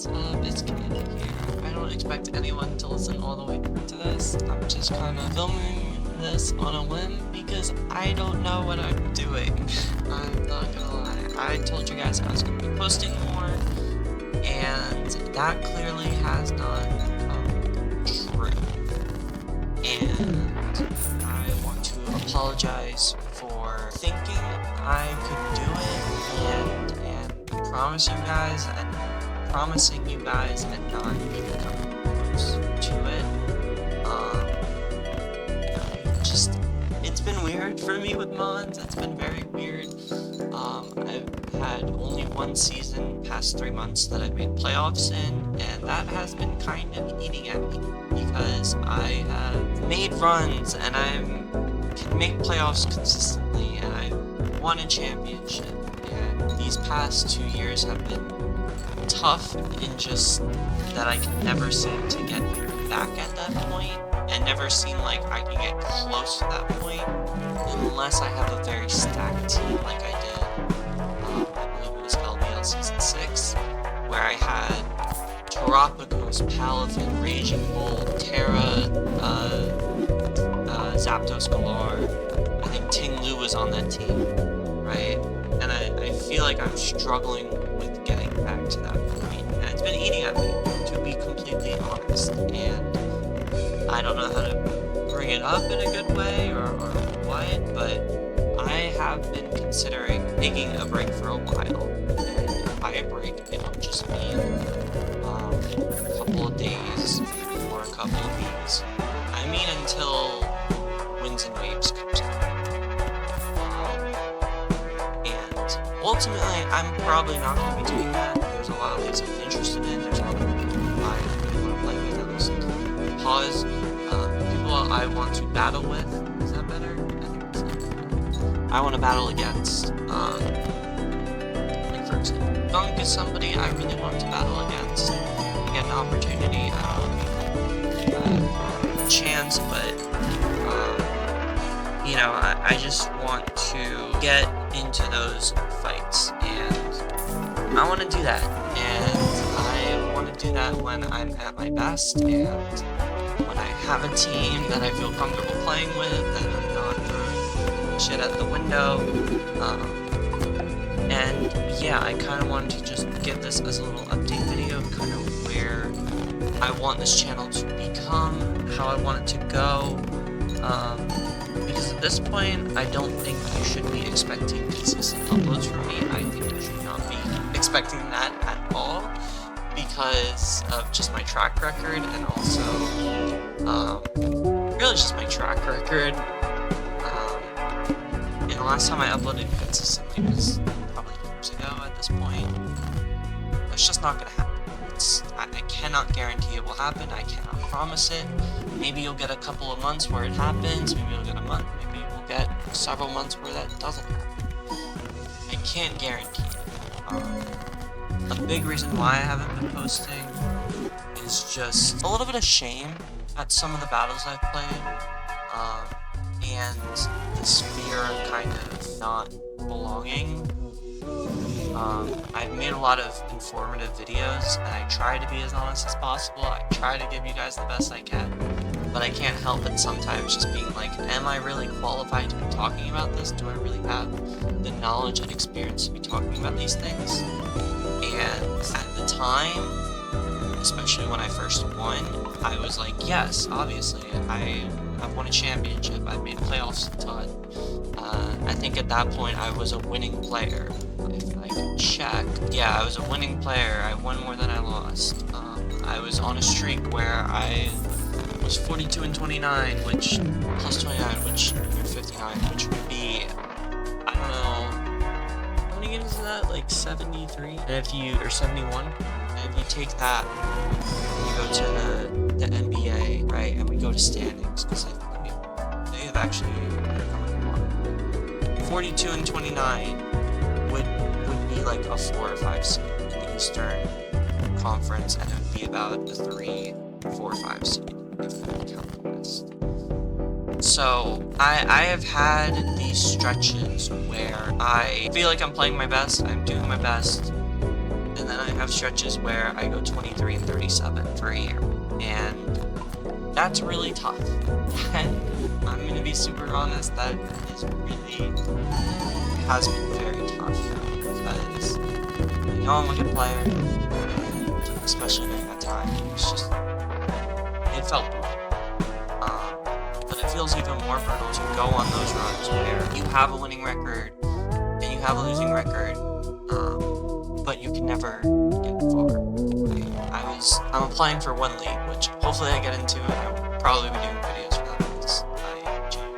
guys, it's Commander here. I don't expect anyone to listen all the way to this. I'm just kind of filming this on a whim because I don't know what I'm doing. I'm not gonna lie. I told you guys I was gonna be posting more, and that clearly has not come true. And I want to apologize for thinking I could do it and promising you guys and not even coming close to it. It's been weird for me with mods. It's been very weird. I've had only one season past 3 months that I've made playoffs in, and that has been kind of eating at me because I have made runs and I can make playoffs consistently, and I won a championship. And these past 2 years have been tough in just that I can never seem to get back at that point, and never seem like I can get close to that point unless I have a very stacked team like I did. I believe it was LBL Season 6, where I had Terapagos, Palafin, Raging Bull, Terra, Zapdos Galar. I think Ting Lu was on that team, right? And I feel like I'm struggling with getting back to that point, and it's been eating at me, to be completely honest. And I don't know how to bring it up in a good way or what, but I have been considering taking a break for a while. And by a break, it'll just mean a couple of days or a couple of weeks. I mean until Winds and Waves comes out. And ultimately, I'm probably not going to be doing that. There's a lot of things I'm interested in. There's a lot of people I want to play with. At least pause. People I want to battle with. Is that better? I think that's better. I want to battle against. Like for example, Dunk is somebody I really want to battle against. I get an opportunity. I don't know, a chance, but you know, I just want to get into those fights, and I want to do that, and I want to do that when I'm at my best, and when I have a team that I feel comfortable playing with, that I'm not throwing shit at the window. And yeah, I kind of wanted to just give this as a little update video, kind of where I want this channel to become, how I want it to go. Because at this point, I don't think you should be expecting consistent uploads from me. I think you should not be expecting that at all, because of just my track record, and also really just my track record. And the last time I uploaded consistently was probably years ago at this point. It's just not gonna happen. I cannot guarantee it will happen. I cannot promise it. Maybe you'll get a couple of months where it happens. Maybe you'll get a month. Maybe you'll get several months where that doesn't happen. I can't guarantee it. A big reason why I haven't been posting is just a little bit of shame at some of the battles I've played, and this fear of kind of not belonging. I've made a lot of informative videos, and I try to be as honest as possible. I try to give you guys the best I can, but I can't help it sometimes just being like, am I really qualified to be talking about this? Do I really have the knowledge and experience to be talking about these things? And at the time, especially when I first won, I was like, yes, obviously, I've won a championship, I've made playoffs a ton. I think at that point I was a winning player. If I can check, yeah, I was a winning player. I won more than I lost. I was on a streak where I was 42 and 29, which plus 29, which 59, which would be, I don't know, how many games is that? Like 73? And if you, or 71? And if you take that, and you go to the NBA, right, and we go to standings, because they have actually 42 and 29 would be like a 4 or 5 seed in the Eastern Conference, and it would be about a 3, 4, 5 seed if you count the West. So I have had these stretches where I feel like I'm playing my best, I'm doing my best, and and then I have stretches where I go 23 and 37 for a year, and that's really tough. And I'm gonna be super honest, that is really has been very tough because I'm a good player, and especially during that time, it felt brutal. But it feels even more brutal to go on those runs where you have a winning record and you have a losing record, but you can never get far. I'm applying for one league, which hopefully I get into, and I will probably be doing videos for that because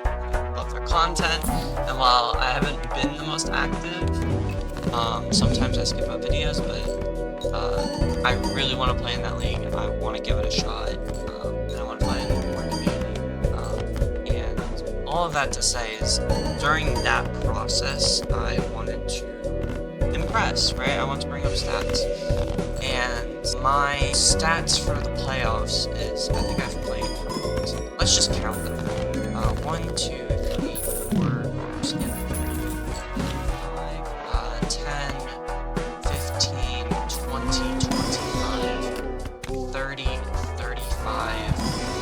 I love their content. And while I haven't been the most active, sometimes I skip my videos, but I really want to play in that league, and I want to give it a shot, and I want to play in more community. And all of that to say is, during that process, I wanted to impress, right? I want to bring up stats. And my stats for the playoffs is, I think I've played, let's just count them. 1, 2, 3, 4, 5, 10, 15, 20, 25, 30, 35,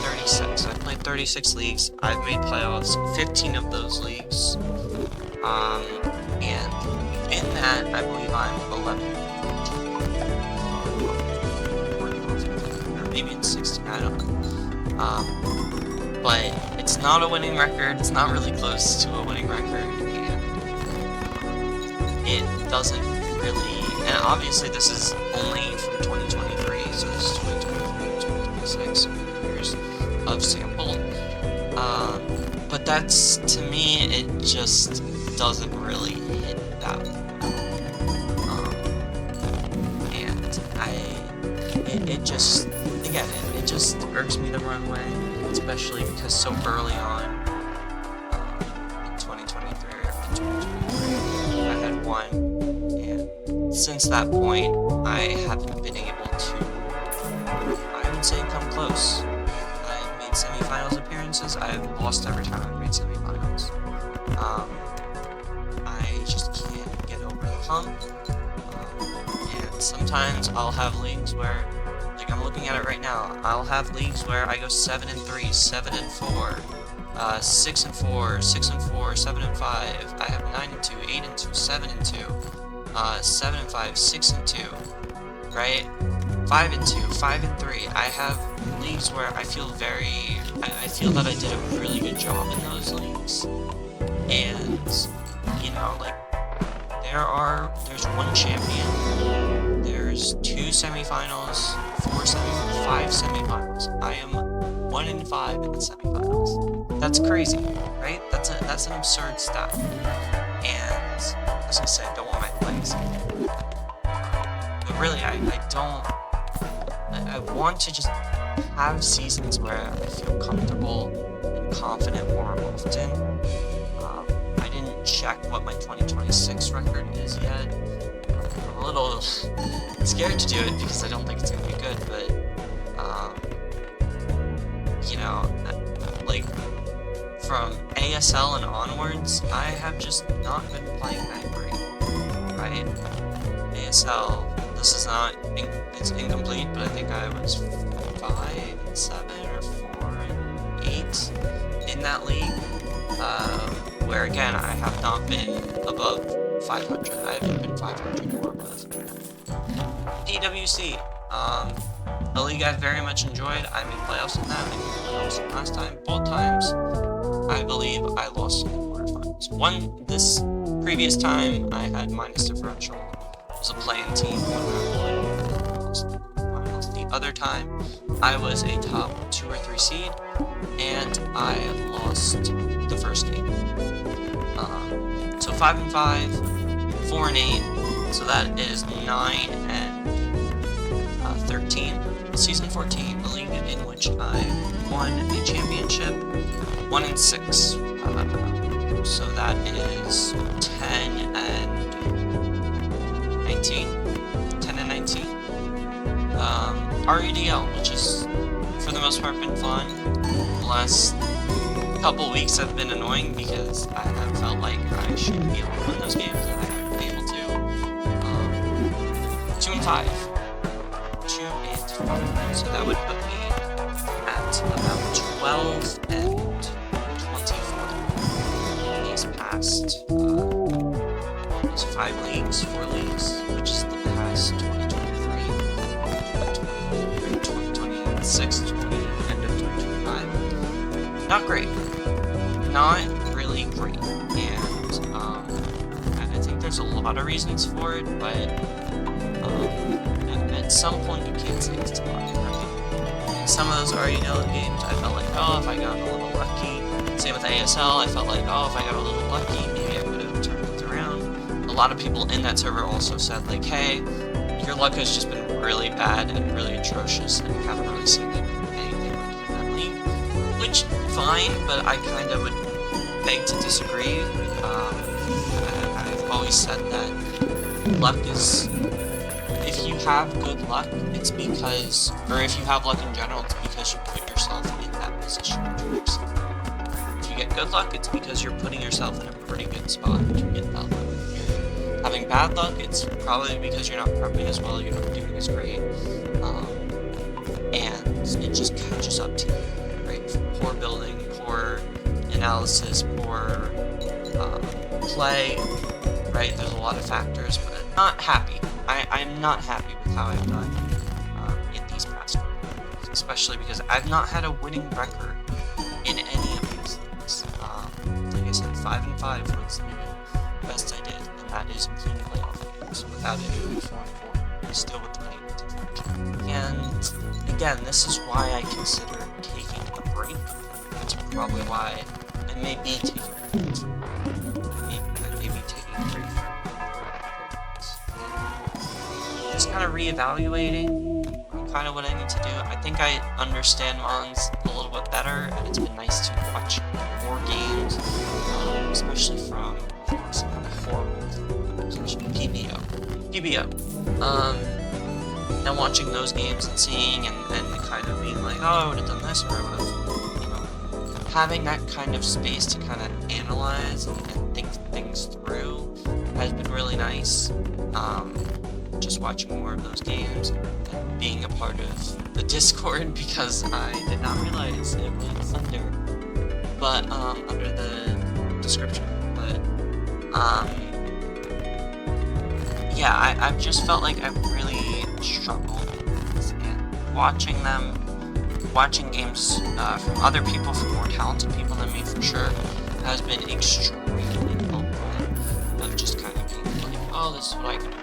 36. I've played 36 leagues. I've made playoffs, 15 of those leagues. And in that, I believe I'm 11. Maybe it's 16, I don't know. But it's not a winning record, it's not really close to a winning record, and it doesn't really, and obviously this is only from 2023, so this is 2023, 2026, years of sample. But that's, to me, it just doesn't really hit that and it just, again, it just irks me the wrong way, especially because so early on in 2023 or 2023, I had one, and since that point, I haven't been able to, I would say, come close. I've made semifinals appearances. I've lost every time I've made semifinals. I just can't get over the hump, and sometimes I'll have leagues where, like I'm looking at it right now, I'll have leagues where I go 7-3, 7-4, 6-4, 6-4, 7-5. I have 9-2, 8-2, 7-2, 7-5, 6-2, right? 5-2, 5-3. I have leagues where I feel I feel that I did a really good job in those leagues, and like there's one champion. There's 2 semifinals, 5 semifinals. I am 1-5 in the semifinals. That's crazy, right? That's an absurd stat. And as I said, I don't want my legs. But really, I want to just have seasons where I feel comfortable and confident more often. I didn't check what my 2026 record is yet. I'm a little scared to do it because I don't think it's gonna be good, but like from ASL and onwards, I have just not been playing that great, right? ASL, this is not, it's incomplete, but I think I was 5-7 or 4-8 in that league, where again, I have not been above 500. I haven't been 500 or above. PWC, a league I've very much enjoyed. I made playoffs in that. I made playoffs in last time. Both times, I believe I lost in the quarterfinals. This previous time, I had minus differential. It was a play-in team. One lost. The other time, I was a top 2 or 3 seed, and I lost the first game. So 5-5, 4-8. So that is 9-13. Season 14, the league in which I won a championship, 1-6. So that is 10-19. 10-19. RUDL, which is for the most part been fun. The last couple weeks have been annoying because I have felt like I should be able to win those games and I haven't been able to. 2-3 5. 2 and 5. So that would put me at about 12 and 24. These past 5 leagues, 4 leagues, which is the past 2023, 2026, end of 2025. Not great. Not really great. And I think there's a lot of reasons for it, but at some point you can't say it's luck, right? Some of those already known games, I felt like, oh, if I got a little lucky. Same with ASL, I felt like, oh, if I got a little lucky, maybe I could have turned things around. A lot of people in that server also said, like, hey, your luck has just been really bad and really atrocious, and you haven't really seen anything like in that league. Which, fine, but I kind of would beg to disagree. I've always said that luck is, if you have good luck, it's because, or if you have luck in general, it's because you put yourself in that position to yourself. If you get good luck, it's because you're putting yourself in a pretty good spot to get that luck. If you're having bad luck, it's probably because you're not prepping as well, you're not doing as great, and it just catches up to you, right? Poor building, poor analysis, poor play, right? There's a lot of factors, but I'm not happy. I'm not happy with how I've done in these past weeks, especially because I've not had a winning record in any of these things. Like I said, 5 and 5 was the best I did, and that is including playoff games. Without it, it would be 4 and 4, still with the negative. And again, this is why I consider taking a break. That's probably why I may be taking a break. Just kind of reevaluating kind of what I need to do. I think I understand Mons a little bit better, and it's been nice to watch more games, especially from some horrible PBO. And watching those games and seeing and kind of being like, oh, I would have done this, or I would have, having that kind of space to kind of analyze and think things through has been really nice. Just watching more of those games and being a part of the Discord, because I did not realize it was under the description. But yeah, I've just felt like I've really struggled with this, and watching games from other people, from more talented people than me for sure, has been extremely helpful. Of just kind of being like, oh, this is what I can do.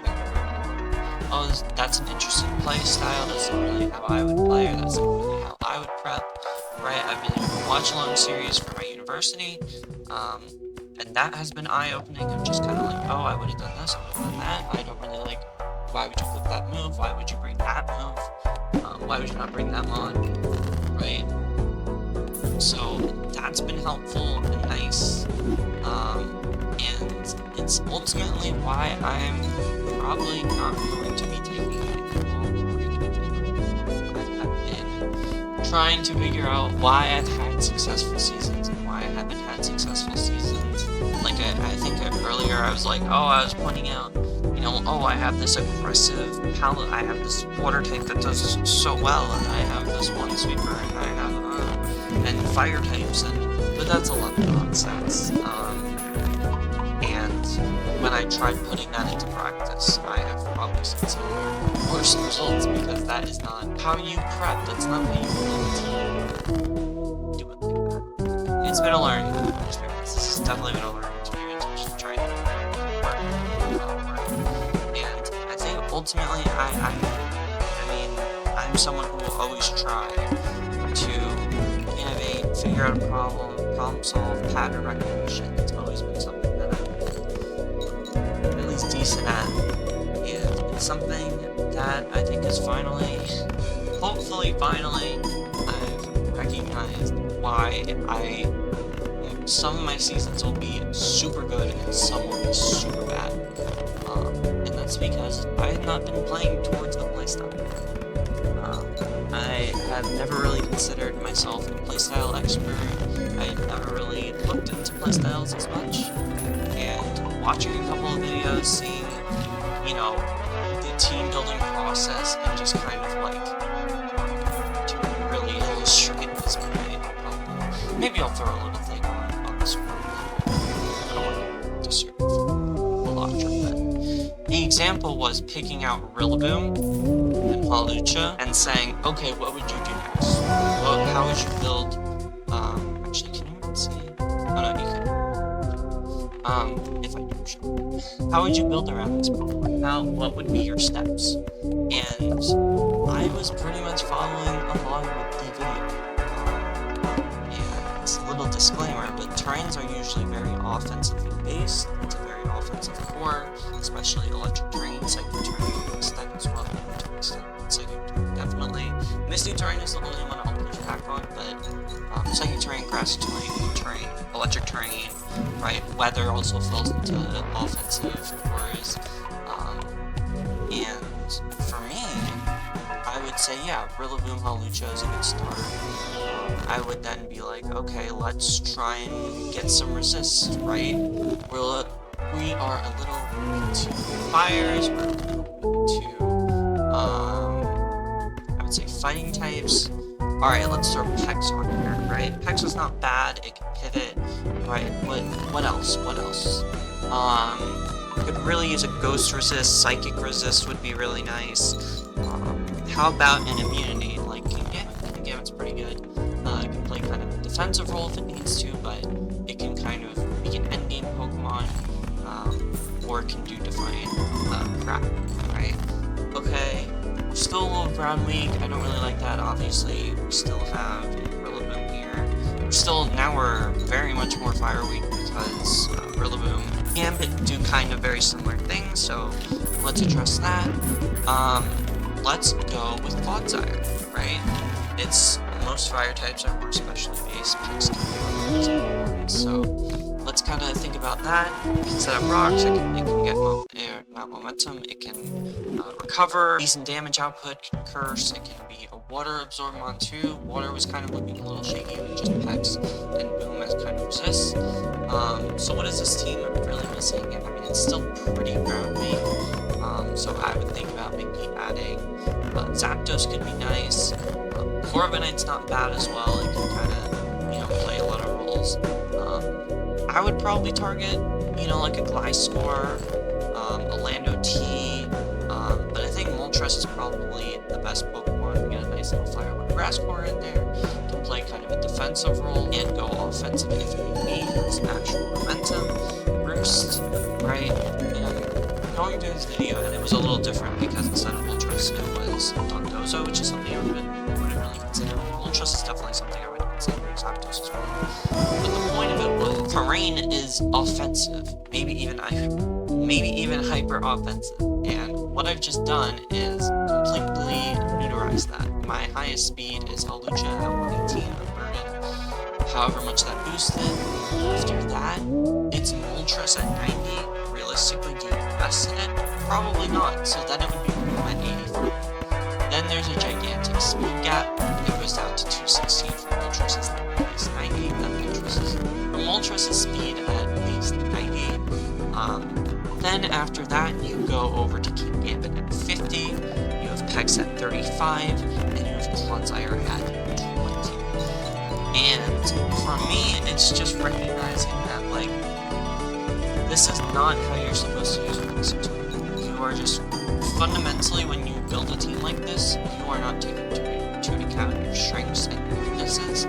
Oh, that's an interesting play style, that's not really how I would play, or that's not really how I would prep, right? I've been doing a watch-along series for my university, and that has been eye-opening. I'm just kind of like, oh, I would have done this, I would have done that. I don't really like, why would you flip that move? Why would you bring that move? Why would you not bring that mod, right? So that's been helpful and nice, and it's ultimately why I'm probably not going to be taking a long break. I've been trying to figure out why I've had successful seasons and why I haven't had successful seasons. Like I think earlier I was like, oh, I was pointing out, oh, I have this aggressive palette, I have this water tank that does so well, and I have this one sweeper, and I have and fire types, but that's a lot of nonsense. And when I tried putting that into practice, I have probably seen some worse results, because that is not how you prep, that's not how you do it like that. It's been a learning experience. This has definitely been a learning experience, which is trying to work. And I think ultimately, I'm someone who will always try to innovate, figure out a problem solve, pattern recognition. It's always been something that I'm at least decent at, and it's something that I think is hopefully finally, I've recognized why some of my seasons will be super good and some will be super bad, and that's because I have not been playing towards the playstyle. I have never really considered myself a playstyle expert. I never really looked into playstyles as much, and watching a couple of videos, seeing, the team building process and just kind of like to really illustrate this point. Maybe I'll throw a little thing on this one. I don't want to serve a lot, but the example was picking out Rillaboom and Hawlucha and saying, okay, what would you do next? Well, how would you build? Actually, can anyone see? Oh no, you can. If I do show. How would you build around this Pokemon? What would be your steps? And I was pretty much following along with the video. And it's a little disclaimer, but terrains are usually very offensively based. It's a very offensive core, especially electric terrain, psychic terrain, extent as well. To an extent, psychic terrain, definitely. Misty terrain is the only one I'll push back on, but psychic terrain, grass terrain, electric terrain, right? Weather also falls into offensive cores. And for me, I would say, yeah, Rillaboom, Hawlucha is a good start. I would then be like, okay, let's try and get some resists, right? We are a little into fires, we're a little into, I would say fighting types. Alright, let's throw Pex on here, right? Pex is not bad, it can pivot, right? What else? What else? Could really use a Ghost Resist, Psychic Resist would be really nice. How about an immunity, like Kingambit? Kingambit's pretty good. It can play kind of a defensive role if it needs to, but it can kind of be an endgame Pokemon, or it can do Defiant crap, right? Okay. Still a little ground weak. I don't really like that, obviously. We still have Rillaboom here. Now we're very much more fire weak because Rillaboom and Gambit do kind of very similar things, so let's address that. Let's go with Clodsire, right? Most fire types are more specially based, so let's kind of think about that. It can set up rocks, it can get momentum, it can recover, decent damage output, can curse, it can be a water absorbmon too. Water was kind of looking a little shaky with just Pex, and Boom as kind of resists. So what is this team really missing? I mean, it's still pretty ground weak, so I would think about maybe adding Zapdos could be nice. Corviknight's not bad as well, it can kind of, play a lot of roles. I would probably target, like a Gliscor, a Lando T, but I think Moltres is probably the best Pokemon to get a nice little Fire Grass Core in there, to play kind of a defensive role and go offensive if you need some actual momentum, boost, right? And I'm going through this video, and it was a little different because instead of Moltres, it was Dondozo, which is something I wouldn't really consider. Moltres is definitely something I would consider Zapdos as well. But the point of it was, terrain is offensive, maybe even hyper offensive, and what I've just done is completely neutralize that. My highest speed is Hawlucha at 118 of Burden, however much that boosted. After that, it's Moltres at 90. Realistically, do you invest in it? Probably not, so then it would be at 85. Then there's a gigantic speed gap, and it goes down to 216 for Moltres' at least 90, then Moltres' speed at least 90. Then after that, you go over to Kingambit at 50, you have Pex at 35, and you have Clodsire at 20. And for me, it's just recognizing that, like, this is not how you're supposed to use Renaissance. You are just, fundamentally, when you build a team like this, you are not taking into account your strengths and your weaknesses.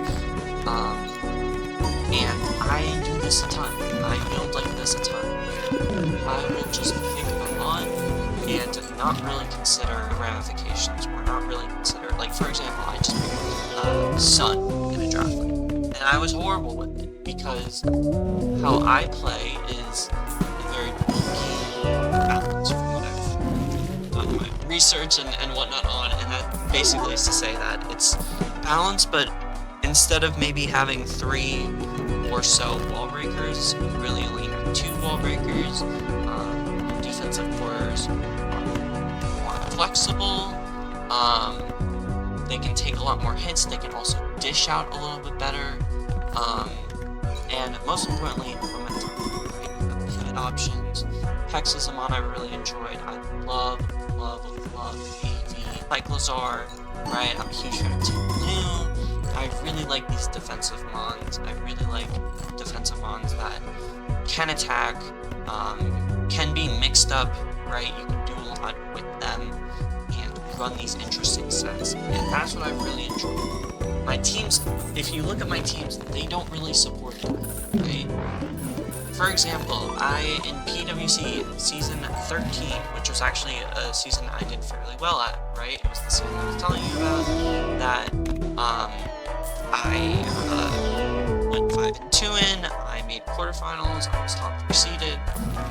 And I do this a ton. I build like this a ton. I will just pick a lot and not really consider ramifications, or not really consider, like, for example, I just picked Sun in a draft league, and I was horrible with it, because how I play is a very bulky balance from what I've done my research and whatnot on, and that basically is to say that it's balanced, but instead of maybe having 3 or so wall breakers, you really lean on 2 wall breakers. Defensive cores are more flexible. They can take a lot more hits. They can also dish out a little bit better. And most importantly, momentum. Right? Pivot options. Pex is a mod I really enjoyed. I love love AV, Cyclozar, right? I'm a huge fan of Team Blue. I really like these defensive mons. I really like defensive mons that can attack, can be mixed up, right? You can do a lot with them and run these interesting sets, and that's what I really enjoy. My teams, if you look at my teams, they don't really support that, right? For example, in PWC Season 13, which was actually a season I did fairly well at, right? It was the season I was telling you about, that I went 5-2 in, I made quarterfinals, I was top 3 seeded,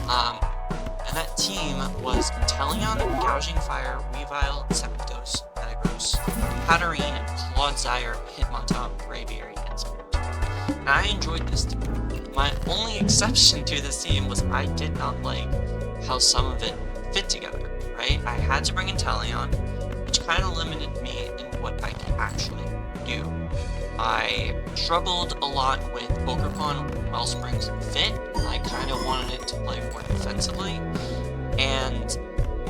and that team was Inteleon, Gouging Fire, Weavile, Zapdos, Metagross, Hatterene, Clodsire, Hitmontop, Braviary, and Spiritomb. And I enjoyed this team. My only exception to this team was I did not like how some of it fit together, right? I had to bring Inteleon, which kind of limited me in what I could actually do. I struggled a lot with Ogerpon, Wellspring's fit. I kind of wanted it to play more defensively, and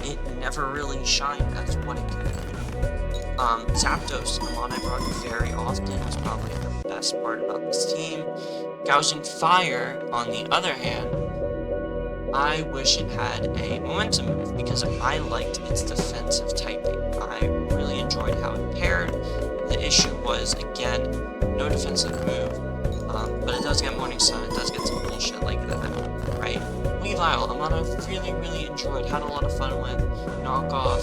it never really shined as what it could do. Zapdos, a mon I brought very often, was probably the best part about this team. Gouging Fire, on the other hand, I wish it had a momentum move because I liked its defensive typing. I really enjoyed how it paired. The issue was, again, no defensive move, but it does get Morning Sun, it does get some bullshit like that, right? Weavile, a mon I really enjoyed, had a lot of fun with, knockoff,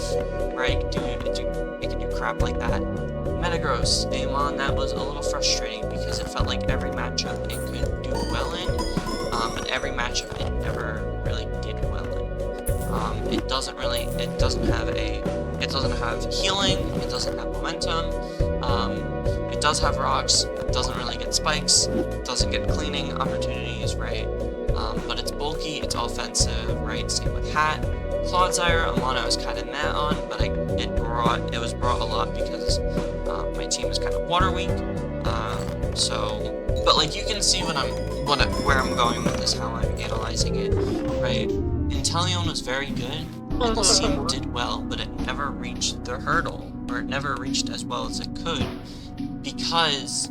right? It can do crap like that. Metagross, a mon that was a little frustrating because it felt like every matchup it could do well in, but every matchup it never really did well in. It doesn't have healing, it doesn't have momentum, it does have rocks, it doesn't really get spikes, it doesn't get cleaning opportunities, right? But it's bulky, it's offensive, right? Same with Hat. Clodsire, a mon I was kind of meh on, but it was brought a lot because my team is kind of water weak. But like you can see where I'm going with this, how I'm analyzing it, right? Inteleon was very good, and the team did well, but it never reached the hurdle, or it never reached as well as it could, because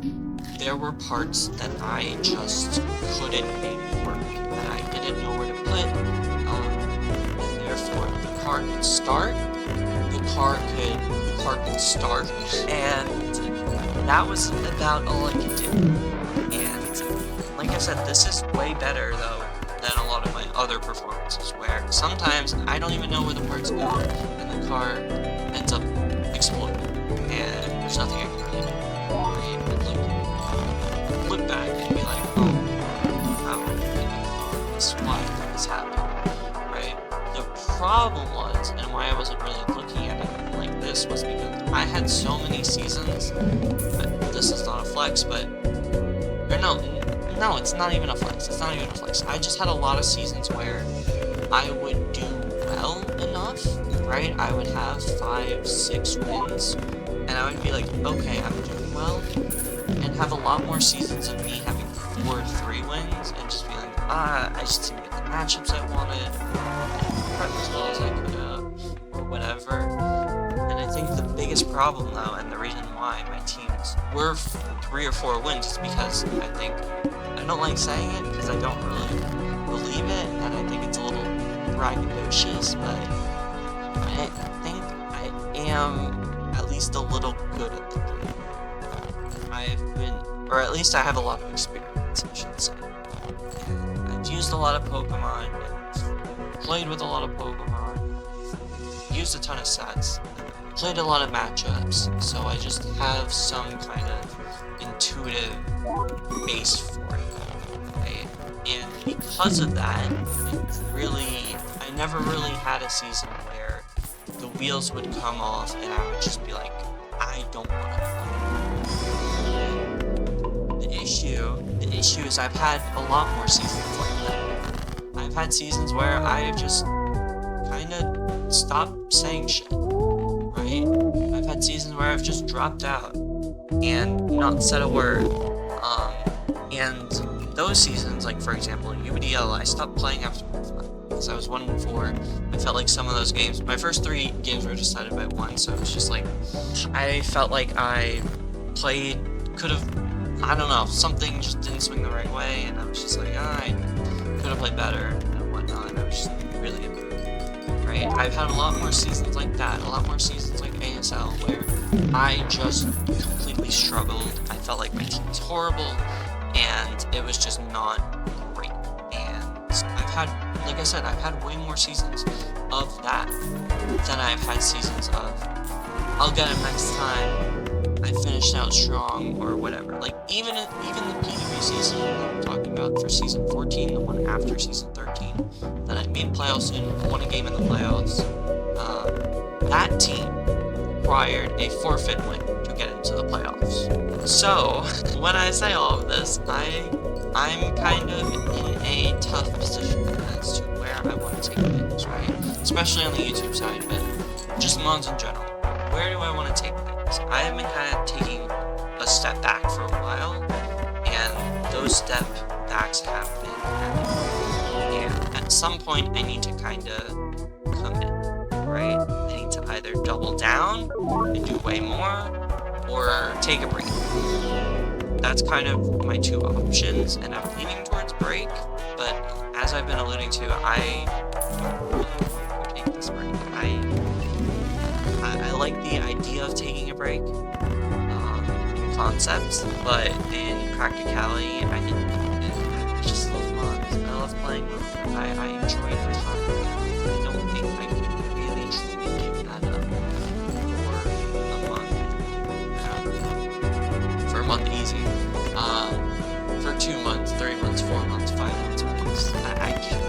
there were parts that I just couldn't make work, that I didn't know where to put, and therefore the car could start, and that was about all I could do. And like I said, this is way better though than a lot of my other performances, where sometimes I don't even know where the parts go, and the car ends up exploding, and there's nothing I can really do. Right? Look back and be like, why did this happen? Right? The problem was, and why I wasn't really looking at it like this, was because I had so many seasons. This is not a flex, but no, it's not even a flex. It's not even a flex. I just had a lot of seasons where I would do well enough, right? I would have 5-6 wins, and I would be like, okay, I'm doing well, and have a lot more seasons of me having 4-3 wins, and just be like, I just didn't get the matchups I wanted, I didn't prep as well as I could have, or whatever. And I think the biggest problem though, and the reason why my teams were 3 or 4 wins, is because I don't like saying it because I don't really believe it, and I think it's a little braggadocious, but I think I am at least a little good at the game. Or at least I have a lot of experience, I should say. And I've used a lot of Pokemon, I've played with a lot of Pokemon, used a ton of sets, played a lot of matchups, so I just have some kind of intuitive base for it. Right? And because of that, I never really had a season where the wheels would come off and I would just be like, I don't want to play. The issue is I've had a lot more seasons like that. I've had seasons where I have just kind of stopped saying shit, right? I've had seasons where I've just dropped out and not said a word, and those seasons, like for example in UBDL, I stopped playing after because I was 1-4. I felt like some of those games, my first 3 games were decided by 1, so it was just like, I felt like I could have, I don't know, something just didn't swing the right way, and I was just like, I could have played better and whatnot, and I was just really right? I've had a lot more seasons like that, a lot more seasons like ASL, where I just completely struggled. I felt like my team was horrible, and it was just not great. And I've had, like I said, I've had way more seasons of that than I've had seasons of, I'll get him next time, I finished out strong, or whatever. Like, even the PW season that I'm talking about for season 14, the one after season 13, that I made playoffs in, won a game in the playoffs, that team required a forfeit win to get into the playoffs. So, when I say all of this, I'm kind of in a tough position as to where I want to take things, right? Especially on the YouTube side, but just mods in general. Where do I want to take things? I have been kind of taking a step back for a while, and those step backs have been happening. And at some point, I need to kind of commit, right? I need to either double down and do way more, or take a break. That's kind of my 2 options, and I'm leaning towards break, but as I've been alluding to, I don't really want to take this break. I like the idea of taking a break, in concept, but in practicality, I just love mods. I love playing mods. I enjoy it a ton. I don't think I could really truly give that up for a month easy. For 2 months, 3 months, 4 months, 5 months, I can't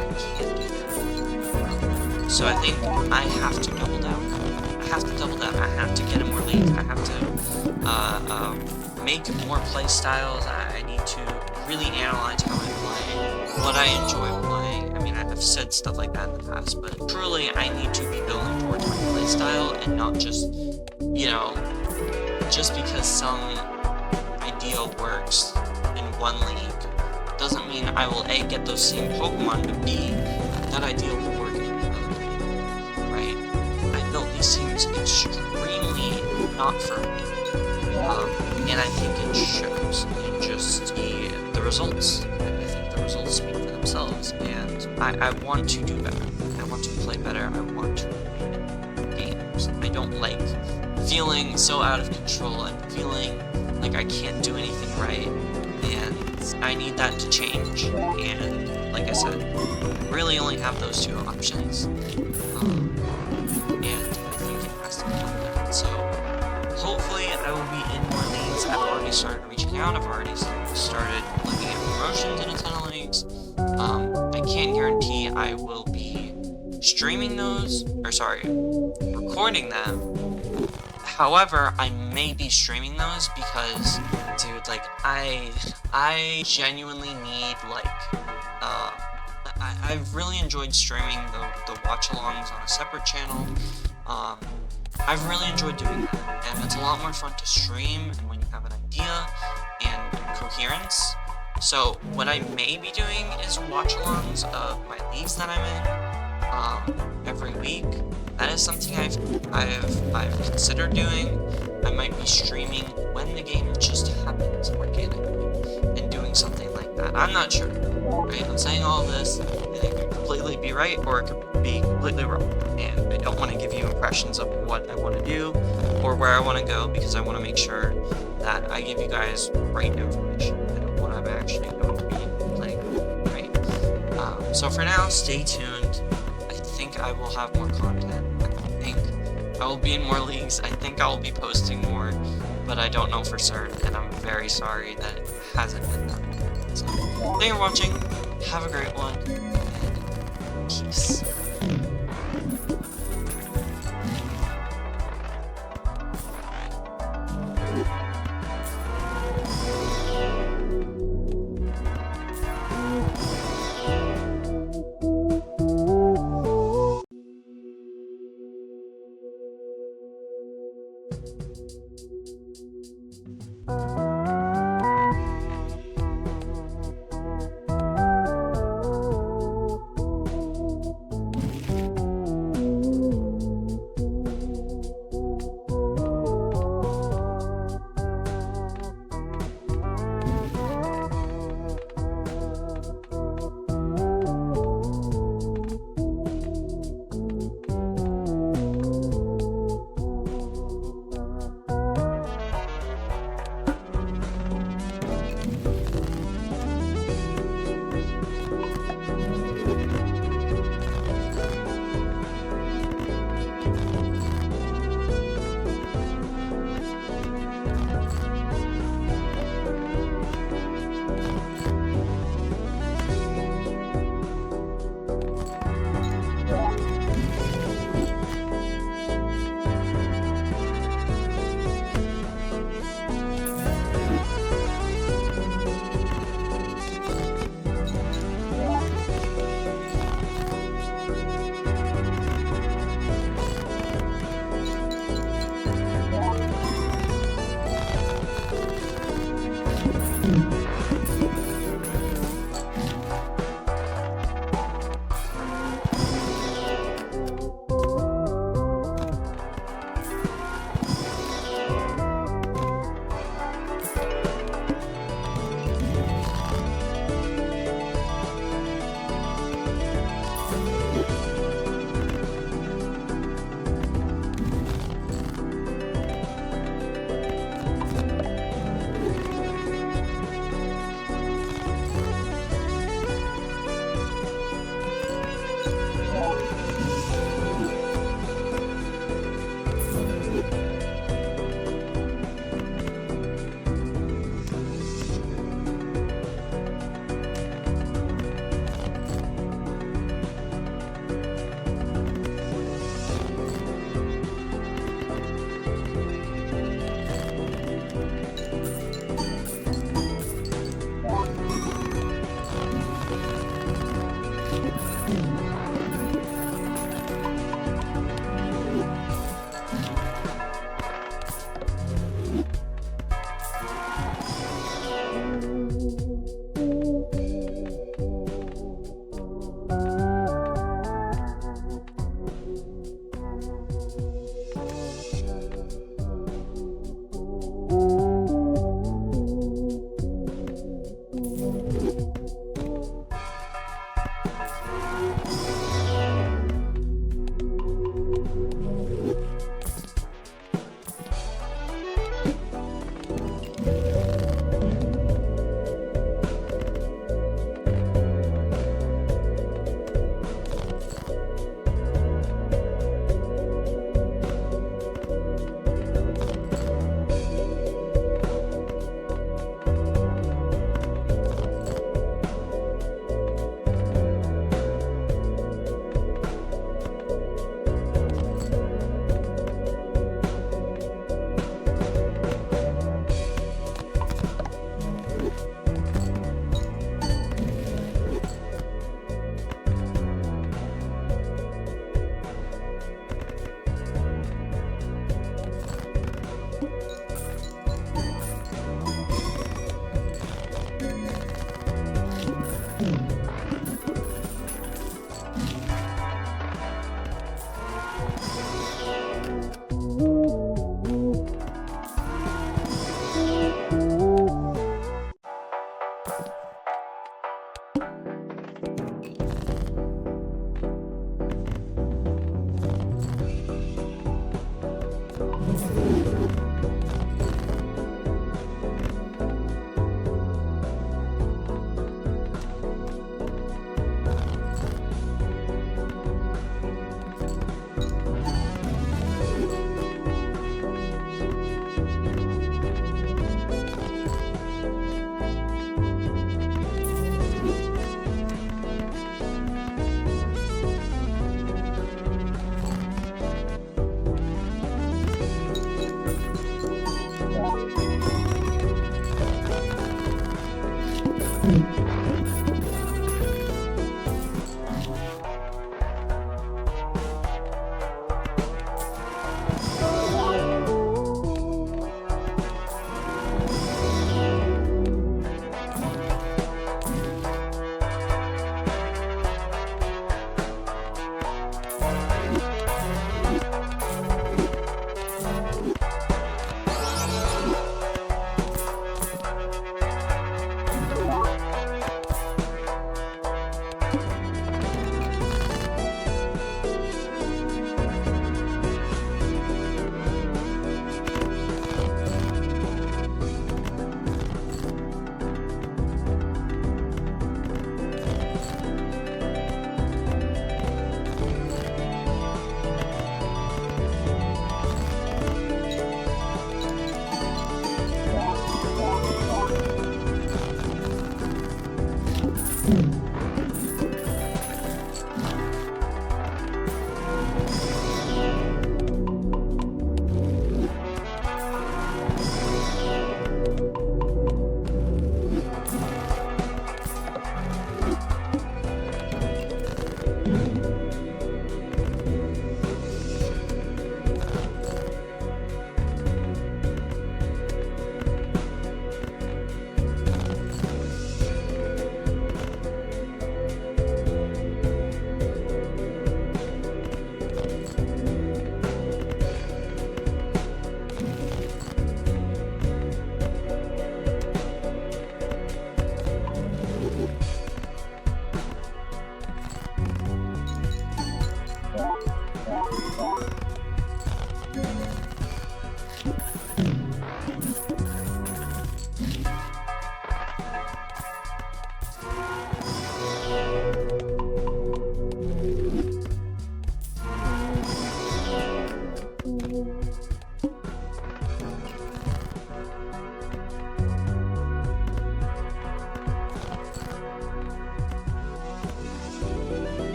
do that. So I think I have to double down. I have to get in more leagues. I have to make more play styles. I need to really analyze how I play, what I enjoy playing. I mean, I've said stuff like that in the past, but truly I need to be building towards my play style and not just, you know, just because some idea works in one league doesn't mean I will A, get those same Pokemon, but B, that idea will work in another league, right? I built these teams extremely not for me, and I think it shows in just the results. I think the results speak for themselves, and I want to do better. I want to play better. I want to win games. I don't like feeling so out of control and feeling like I can't do anything right, and I need that to change. And like I said, I really only have those 2 options, and I think it has to be that. So hopefully I will be in more leagues. I've already started reaching out. I've already started looking at promotions in a ton of leagues. I can't guarantee I will be streaming those, recording them. However, I may be streaming those because, dude, like, I genuinely need, like, I've really enjoyed streaming the watch-alongs on a separate channel. I've really enjoyed doing that, and it's a lot more fun to stream, and when you have an idea and coherence. So, what I may be doing is watch-alongs of my leagues that I'm in, every week. That is something I've considered doing. I might be streaming when the game just happens organically and doing something like that. I'm not sure, right? I'm saying all of this, and it could completely be right or it could be completely wrong. And I don't want to give you impressions of what I want to do or where I want to go, because I want to make sure that I give you guys right information and what I'm actually going to be playing, right? So for now, stay tuned. I think I will have more content. I think I will be in more leagues. I think I will be posting more, but I don't know for certain, and I'm very sorry that it hasn't been done. So, thank you for watching. Have a great one, and peace.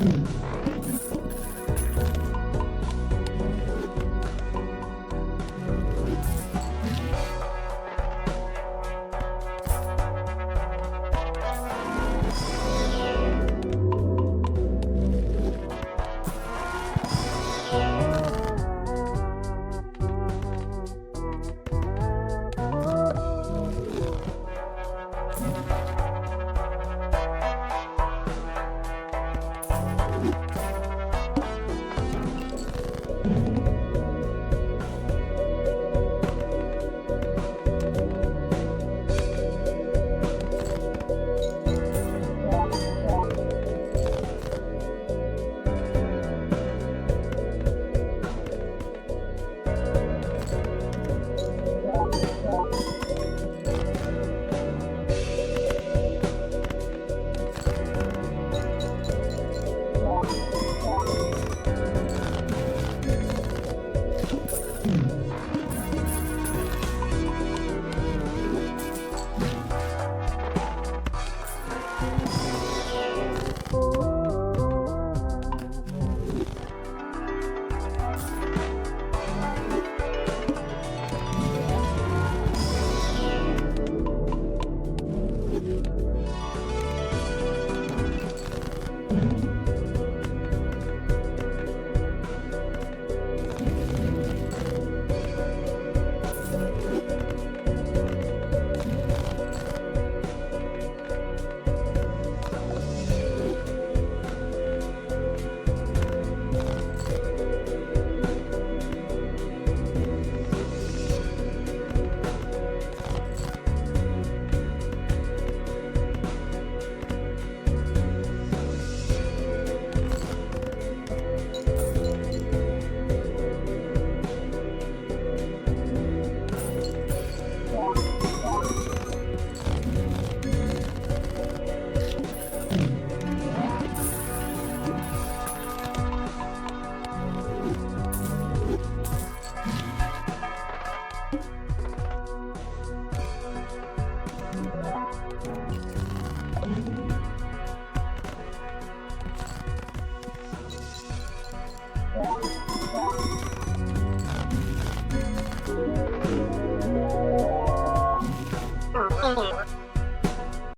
Mm.